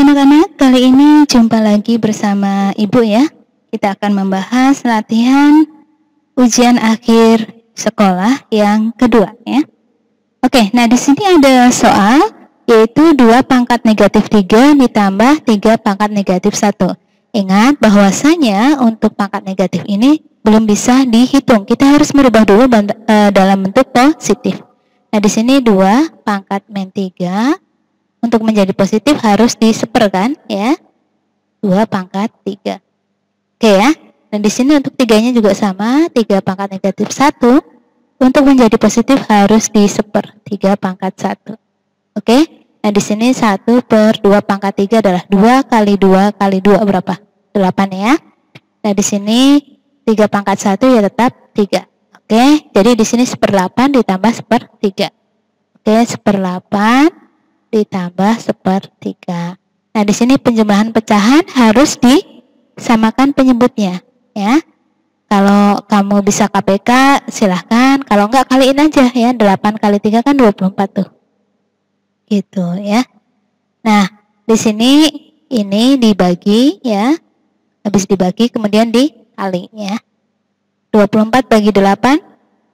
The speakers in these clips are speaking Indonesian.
anak-anak, kali ini jumpa lagi bersama Ibu ya. Kita akan membahas latihan ujian akhir sekolah yang kedua ya. Oke, nah di sini ada soal yaitu 2 pangkat negatif 3 ditambah 3 pangkat negatif 1. Ingat bahwasanya untuk pangkat negatif ini belum bisa dihitung. Kita harus merubah dulu dalam bentuk positif. Nah di sini 2 pangkat min 3 untuk menjadi positif harus diseperkan ya. 2 pangkat 3. Oke ya. Dan di sini untuk 3-nya juga sama, 3 pangkat negatif 1. Untuk menjadi positif harus diseper 3 pangkat 1. Oke. Nah di sini 1 per 2 pangkat 3 adalah 2 kali 2 kali 2 berapa? 8 ya. Nah di sini 3 pangkat 1 ya tetap 3. Oke. Jadi di sini 1/8 ditambah 1/3. Oke, 1/8 ditambah 1/3. Nah, di sini penjumlahan pecahan harus disamakan penyebutnya, ya. Kalau kamu bisa KPK, silahkan. Kalau enggak, kaliin aja ya. 8 kali 3 kan 24 tuh. Gitu ya. Nah, di sini ini dibagi ya. Habis dibagi kemudian dikali ya. 24 bagi 8,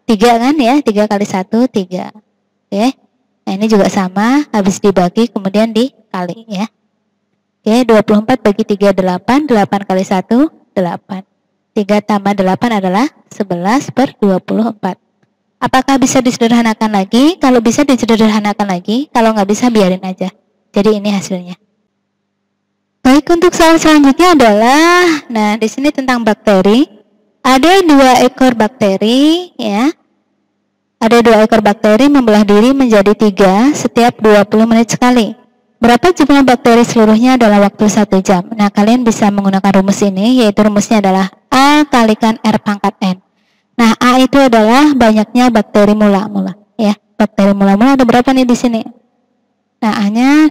3 kan ya. 3 kali 1, 3. Oke. Nah ini juga sama, habis dibagi kemudian dikali ya. Oke, 24 bagi 3, 8, 8 kali 1, 8. 3 tambah 8 adalah 11/24. Apakah bisa disederhanakan lagi? Kalau bisa disederhanakan lagi, kalau nggak bisa biarin aja. Jadi ini hasilnya. Baik, untuk soal selanjutnya adalah, nah di sini tentang bakteri. Ada 2 ekor bakteri ya. Ada 2 ekor bakteri membelah diri menjadi 3 setiap 20 menit sekali. Berapa jumlah bakteri seluruhnya dalam waktu 1 jam? Nah, kalian bisa menggunakan rumus ini, yaitu rumusnya adalah A kalikan R pangkat N. Nah, A itu adalah banyaknya bakteri mula-mula. Ya, bakteri mula-mula ada berapa nih di sini? Nah, A-nya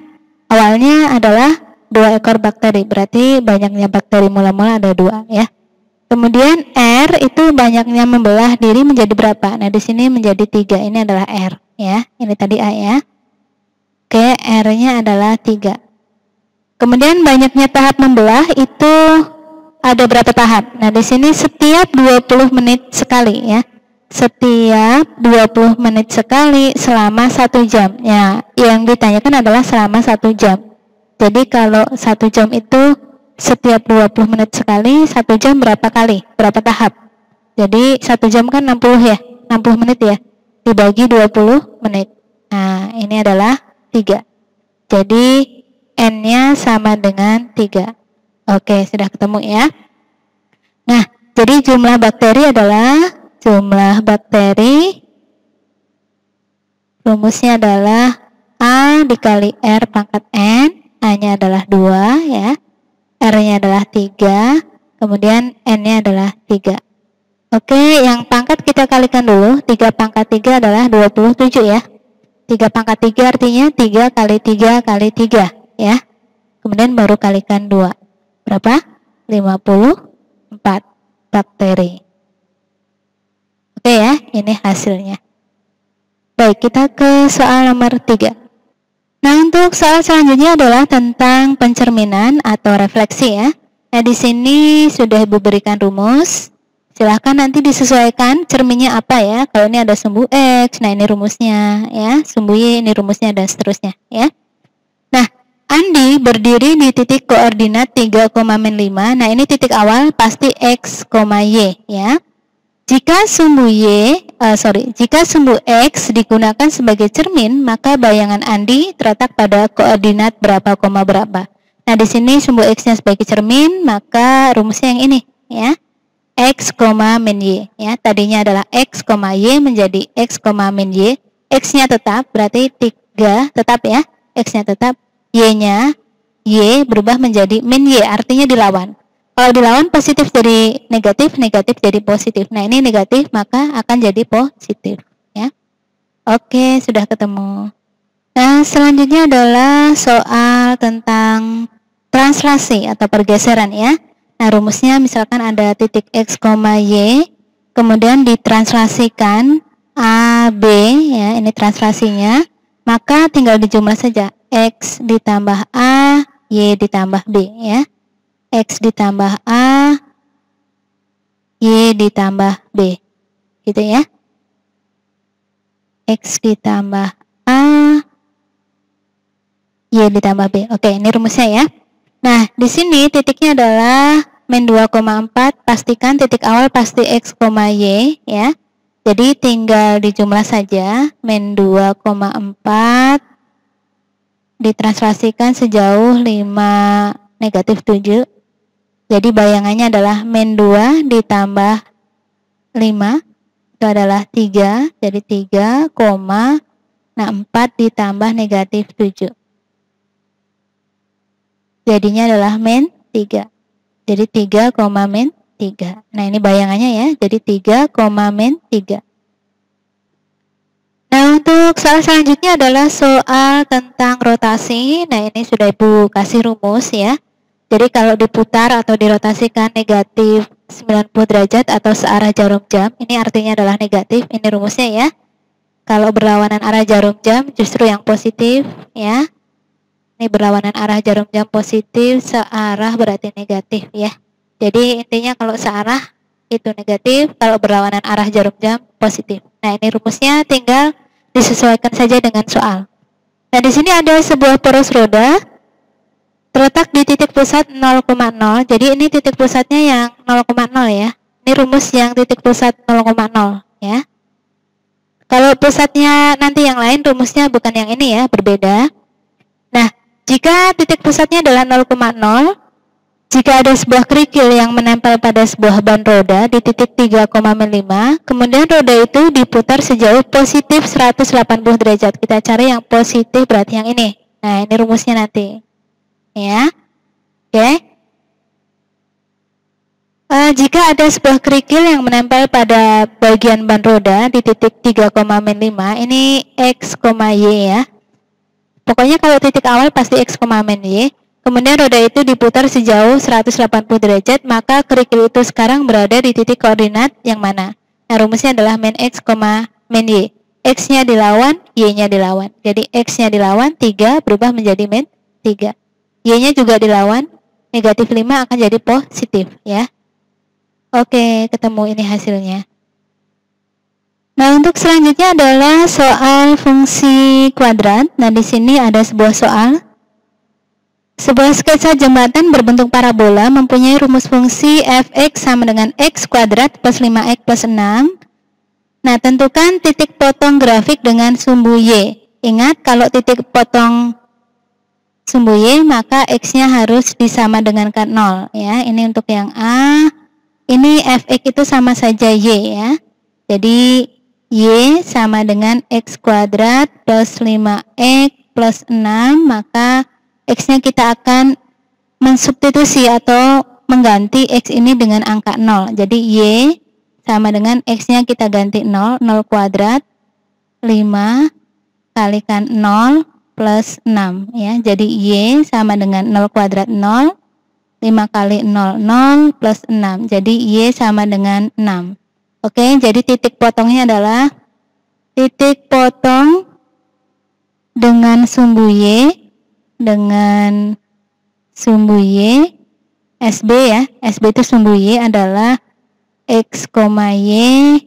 awalnya adalah 2 ekor bakteri, berarti banyaknya bakteri mula-mula ada 2 ya. Kemudian R itu banyaknya membelah diri menjadi berapa? Nah, di sini menjadi 3. Ini adalah R ya. Ini tadi A ya. Oke, R-nya adalah 3. Kemudian banyaknya tahap membelah itu ada berapa tahap? Nah, di sini setiap 20 menit sekali ya. Setiap 20 menit sekali selama 1 jam. Ya, yang ditanyakan adalah selama 1 jam. Jadi kalau 1 jam itu setiap 20 menit sekali, 1 jam berapa kali? Berapa tahap? Jadi 1 jam kan 60 ya, 60 menit ya, dibagi 20 menit. Nah, ini adalah 3. Jadi N-nya sama dengan 3. Oke, sudah ketemu ya. Nah, jadi jumlah bakteri adalah, jumlah bakteri, rumusnya adalah A dikali R pangkat N, A-nya adalah 2 ya. R-nya adalah 3, kemudian N-nya adalah 3. Oke, yang pangkat kita kalikan dulu. 3 pangkat 3 adalah 27 ya. 3 pangkat 3 artinya 3 kali 3 kali 3 ya. Kemudian baru kalikan 2. Berapa? 54 bakteri. Oke ya, ini hasilnya. Baik, kita ke soal nomor 3. Nah, untuk soal selanjutnya adalah tentang pencerminan atau refleksi ya. Nah, di sini sudah Ibu berikan rumus. Silahkan nanti disesuaikan cerminnya apa ya. Kalau ini ada sumbu X, nah ini rumusnya ya. Sumbu Y, ini rumusnya dan seterusnya ya. Nah, Andi berdiri di titik koordinat 3,-5. Nah, ini titik awal pasti X, Y ya. Jika sumbu X digunakan sebagai cermin, maka bayangan Andi terletak pada koordinat berapa, berapa. Nah, di sini sumbu X-nya sebagai cermin, maka rumusnya yang ini, ya. X, min Y, ya. Tadinya adalah X, Y menjadi X, min Y. X-nya tetap, berarti 3 tetap ya. X-nya tetap, Y-nya, Y berubah menjadi min Y, artinya dilawan. Kalau dilawan positif jadi negatif, negatif jadi positif. Nah, ini negatif maka akan jadi positif ya. Oke, sudah ketemu. Nah, selanjutnya adalah soal tentang translasi atau pergeseran ya. Nah, rumusnya misalkan ada titik X, Y, kemudian ditranslasikan A, B ya, ini translasinya. Maka tinggal dijumlah saja X ditambah A Y ditambah B ya. X ditambah A, Y ditambah B. Gitu ya. X ditambah A, Y ditambah B. Oke, ini rumusnya ya. Nah, di sini titiknya adalah min 2,4. Pastikan titik awal pasti X, Y ya. Jadi tinggal dijumlah saja. Min 2,4 ditranslasikan sejauh 5 negatif 7. Jadi bayangannya adalah min 2 ditambah 5. Itu adalah 3. Jadi 3, nah 4 ditambah negatif 7. Jadinya adalah min 3. Jadi 3, min 3. Nah ini bayangannya ya. Jadi 3, min 3. Nah untuk soal selanjutnya adalah soal tentang rotasi. Nah ini sudah Ibu kasih rumus ya. Jadi kalau diputar atau dirotasikan negatif 90 derajat atau searah jarum jam, ini artinya adalah negatif. Ini rumusnya ya. Kalau berlawanan arah jarum jam justru yang positif ya. Ini berlawanan arah jarum jam positif, searah berarti negatif ya. Jadi intinya kalau searah itu negatif, kalau berlawanan arah jarum jam positif. Nah ini rumusnya tinggal disesuaikan saja dengan soal. Nah di sini ada sebuah poros roda terletak di titik pusat 0,0. Jadi ini titik pusatnya yang 0,0 ya. Ini rumus yang titik pusat 0,0 ya. Kalau pusatnya nanti yang lain rumusnya bukan yang ini ya, berbeda. Nah, jika titik pusatnya adalah 0,0, jika ada sebuah kerikil yang menempel pada sebuah ban roda di titik 3,5, kemudian roda itu diputar sejauh positif 180 derajat. Kita cari yang positif berarti yang ini. Nah, ini rumusnya nanti. Ya, oke. Jika ada sebuah kerikil yang menempel pada bagian ban roda di titik 3,5, ini X, Y ya. Pokoknya kalau titik awal pasti X, Y. Kemudian roda itu diputar sejauh 180 derajat, maka kerikil itu sekarang berada di titik koordinat yang mana? Nah, rumusnya adalah min X, min Y. X-nya dilawan, Y-nya dilawan. Jadi X-nya dilawan, 3 berubah menjadi min 3. Y-nya juga dilawan, negatif 5 akan jadi positif ya. Oke, ketemu ini hasilnya. Nah, untuk selanjutnya adalah soal fungsi kuadrat. Nah, di sini ada sebuah soal. Sebuah sketsa jembatan berbentuk parabola mempunyai rumus fungsi fx sama dengan x kuadrat plus 5x plus 6. Nah, tentukan titik potong grafik dengan sumbu y. Ingat, kalau titik potong sumbu y, maka x-nya harus disama dengan 0 ya. Ini untuk yang A. Ini fx itu sama saja y ya. Jadi y sama dengan x kuadrat plus 5x plus 6, maka x-nya kita akan mensubstitusi atau mengganti x ini dengan angka 0. Jadi y sama dengan x-nya kita ganti 0, 0 kuadrat 5 kalikan 0 plus 6 ya. Jadi y sama dengan 0 kuadrat 0, 5 kali 0, 0 plus 6. Jadi y sama dengan 6. Oke, jadi titik potongnya adalah titik potong dengan sumbu y, SB ya. SB itu sumbu y adalah x, y,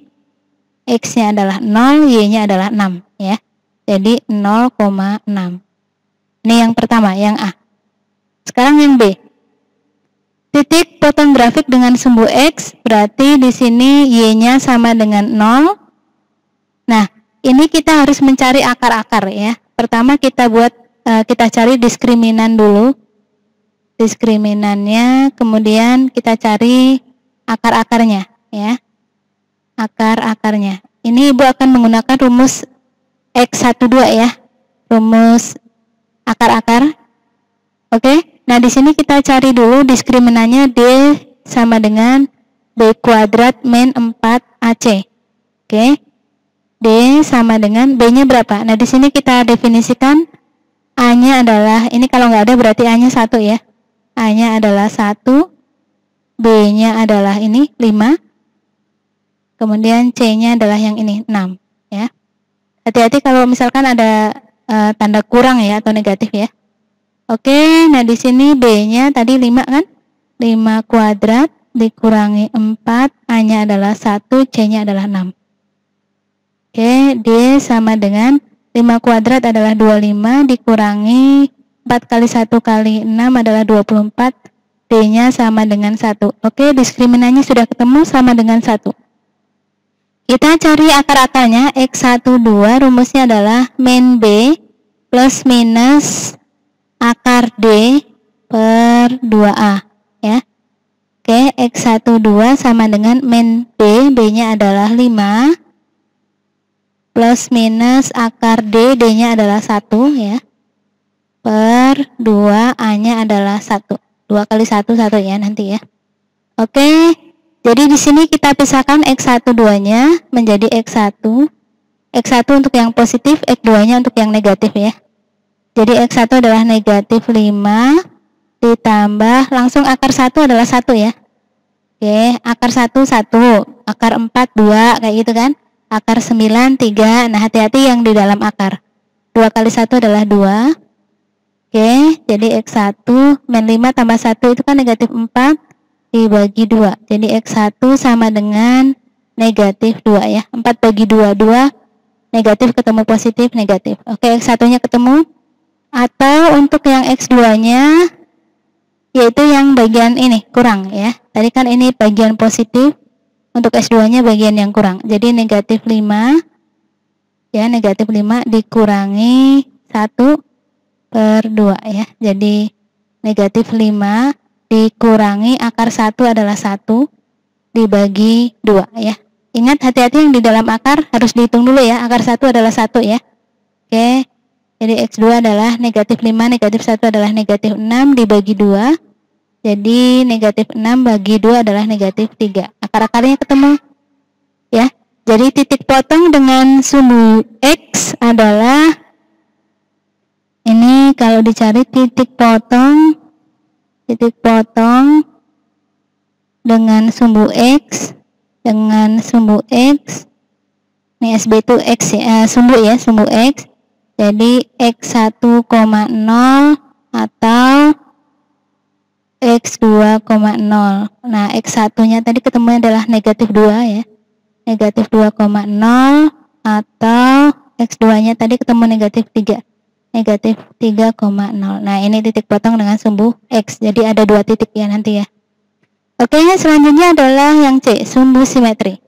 x-nya adalah 0, y-nya adalah 6 ya. Jadi 0,6. Ini yang pertama, yang A. Sekarang yang B. Titik potong grafik dengan sumbu X, berarti di sini Y-nya sama dengan 0. Nah, ini kita harus mencari akar-akar ya. Pertama kita cari diskriminan dulu. Diskriminannya, kemudian kita cari akar-akarnya ya. Akar-akarnya. Ini Ibu akan menggunakan rumus X12 ya. Rumus akar-akar. Oke. Nah, di sini kita cari dulu diskriminannya D sama dengan B kuadrat min 4AC. Oke. D sama dengan B-nya berapa? Nah, di sini kita definisikan A-nya adalah, ini kalau nggak ada berarti A-nya 1 ya. A-nya adalah 1, B-nya adalah ini 5, kemudian C-nya adalah yang ini 6 ya. Hati-hati kalau misalkan ada tanda kurang ya atau negatif ya. Oke, nah di sini B-nya tadi 5 kan? 5 kuadrat dikurangi 4, A-nya adalah 1, C-nya adalah 6. Oke, D sama dengan 5 kuadrat adalah 25 dikurangi 4 kali 1 kali 6 adalah 24. D-nya sama dengan 1. Oke, diskriminannya sudah ketemu sama dengan 1. Kita cari akar-akarnya. X12 rumusnya adalah min B plus minus akar D per 2A. Ya. Oke, X12 sama dengan min B. B-nya adalah 5 plus minus akar D. D-nya adalah 1 ya. Per 2, A-nya adalah 1. 2 kali 1, 1 ya nanti ya. Oke, jadi di sini kita pisahkan X12-nya menjadi X1. X1 untuk yang positif, X2-nya untuk yang negatif ya. Jadi X1 adalah negatif 5 ditambah, langsung akar 1 adalah 1 ya. Oke, akar 1, 1. Akar 4, 2, kayak gitu kan. Akar 9, 3. Nah, hati-hati yang di dalam akar. 2 kali 1 adalah 2. Oke, jadi X1 min 5 tambah 1 itu kan negatif 4 dibagi 2. Jadi X1 sama dengan negatif 2 ya. 4 bagi 2, 2. Negatif ketemu positif, negatif. Oke, X1-nya ketemu. Atau untuk yang X2-nya, yaitu yang bagian ini, kurang ya. Tadi kan ini bagian positif, untuk S2-nya bagian yang kurang. Jadi negatif 5, ya negatif 5 dikurangi 1 per 2 ya. Jadi negatif 5 dikurangi akar 1 adalah 1 dibagi 2 ya. Ingat, hati-hati yang di dalam akar harus dihitung dulu ya. Akar 1 adalah 1 ya. Oke, jadi X2 adalah negatif 5, negatif 1 adalah negatif 6 dibagi 2. Jadi negatif 6 bagi 2 adalah negatif 3. Akar-akarnya ketemu ya. Jadi titik potong dengan sumbu X adalah ini, kalau dicari titik potong dengan sumbu X, ini SB itu X ya, sumbu X, jadi X1,0 atau X2,0. Nah, X1-nya tadi ketemunya adalah negatif 2 ya, negatif 2,0, atau X2-nya tadi ketemu negatif 3, negatif 3,0. Nah, ini titik potong dengan sumbu X. Jadi ada 2 titik ya nanti ya. Oke, selanjutnya adalah yang C, sumbu simetri.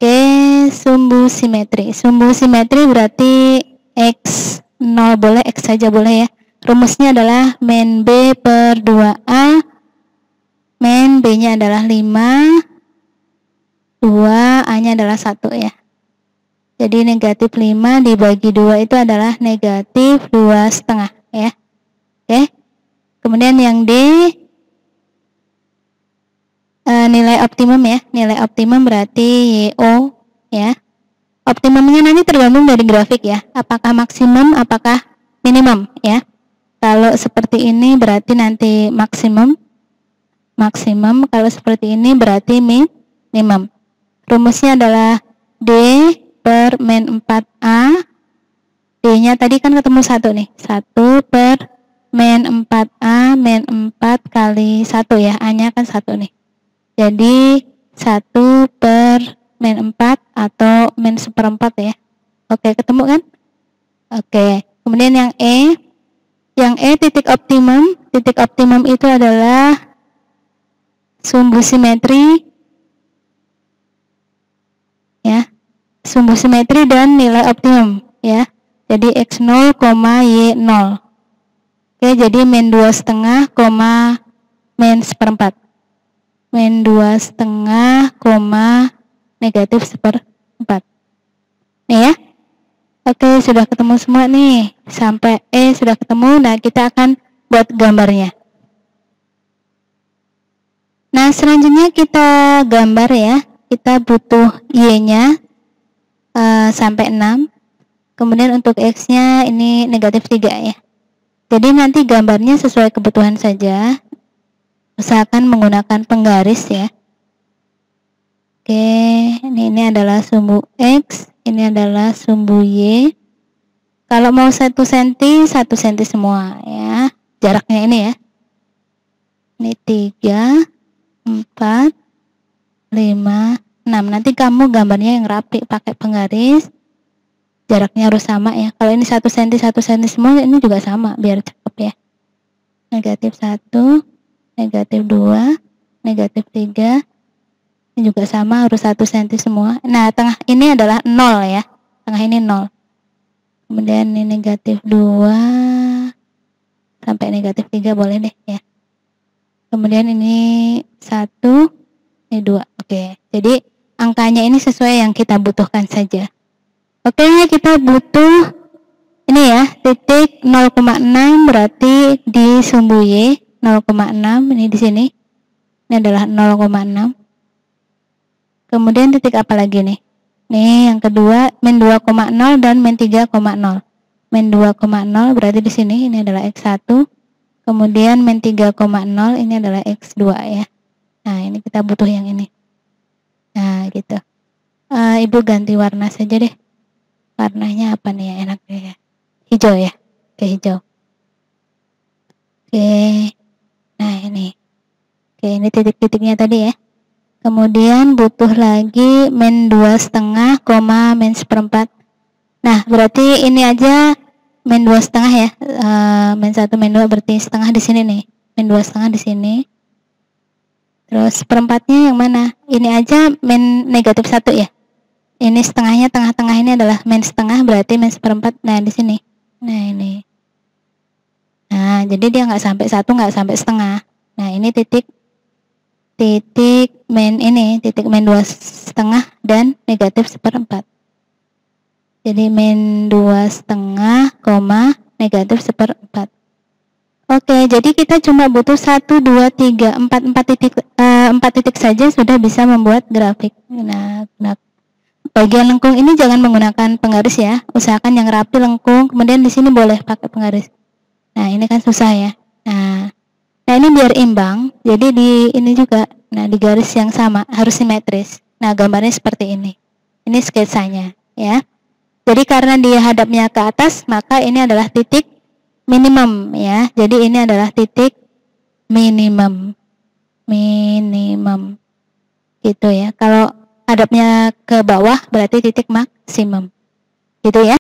Oke, sumbu simetri. Sumbu simetri berarti X0 boleh, X saja boleh ya. Rumusnya adalah min B per 2A. Min B-nya adalah 5. 2, A-nya adalah 1 ya. Jadi negatif 5 dibagi 2 itu adalah negatif 2,5 ya. Oke. Kemudian yang D, nilai optimum ya. Nilai optimum berarti YO ya. Optimumnya nanti tergantung dari grafik ya. Apakah maksimum, apakah minimum ya. Kalau seperti ini berarti nanti maksimum. Kalau seperti ini berarti minimum. Rumusnya adalah D per min 4A. D-nya tadi kan ketemu 1 nih. 1 per min 4A min 4 kali 1 ya. A-nya kan 1 nih. Jadi 1 per min 4 atau min seperempat ya. Oke, ketemu kan? Oke. Kemudian yang E. Yang E titik optimum. Titik optimum itu adalah sumbu simetri ya. Sumbu simetri dan nilai optimum ya. Jadi X0, Y0. Oke, jadi min 2,5, min seperempat. Min 2,5, negatif seperempat. Nih ya. Oke, sudah ketemu semua nih. Sampai E sudah ketemu. Nah, kita akan buat gambarnya. Nah, selanjutnya kita gambar ya. Kita butuh Y-nya sampai 6. Kemudian untuk X-nya ini negatif 3 ya. Jadi nanti gambarnya sesuai kebutuhan saja. Usahakan menggunakan penggaris ya. Oke, ini adalah sumbu X, ini adalah sumbu Y. Kalau mau 1 cm, 1 cm semua ya. Jaraknya ini ya. Ini 3, 4, 5, 6. Nanti kamu gambarnya yang rapi pakai penggaris. Jaraknya harus sama ya. Kalau ini 1 cm, 1 cm semua, ini juga sama biar cakep ya. Negatif 1, negatif 2, negatif 3. Ini juga sama, harus 1 cm semua. Nah, tengah ini adalah 0 ya. Tengah ini 0. Kemudian ini negatif 2 sampai negatif 3 boleh deh ya. Kemudian ini 1, ini 2. Oke, jadi angkanya ini sesuai yang kita butuhkan saja. Oke, kita butuh ini ya, titik 0,6 berarti di sumbu Y 0,6, ini di sini. Ini adalah 0,6. Kemudian titik apa lagi nih? Nih yang kedua, min 2,0 dan min 3,0. Min 2,0 berarti di sini ini adalah X1. Kemudian min 3,0 ini adalah X2 ya. Nah, ini kita butuh yang ini. Nah, gitu. Ibu ganti warna saja deh. Warnanya apa nih ya enaknya ya? Hijau ya. Oke, hijau. Oke. Nah, ini. Oke, ini titik-titiknya tadi ya. Kemudian butuh lagi min 2,5, min 1/4. Nah, berarti ini aja min 2,5 ya. Min 1, min 2 berarti setengah di sini nih. Min 2,5 di sini. Terus perempatnya yang mana? Ini aja min negatif 1 ya. Ini setengahnya, tengah-tengah ini adalah min setengah, berarti min 1/4. Nah, di sini. Nah, ini. Nah, jadi dia nggak sampai 1, nggak sampai setengah. Nah, ini titik min ini, titik min 2,5 dan negatif 1/4. Jadi min 2,5, negatif 1/4. Oke, jadi kita cuma butuh 1, 2, 3, 4 titik saja sudah bisa membuat grafik. Nah, bagian lengkung ini jangan menggunakan penggaris ya. Usahakan yang rapi lengkung, kemudian di sini boleh pakai penggaris. Nah, ini kan susah ya. Nah, ini biar imbang, jadi di ini juga, nah di garis yang sama harus simetris. Nah, gambarnya seperti ini. Ini sketsanya, ya. Jadi karena dia hadapnya ke atas, maka ini adalah titik minimum, ya. Jadi ini adalah titik minimum, gitu ya. Kalau hadapnya ke bawah berarti titik maksimum, gitu ya.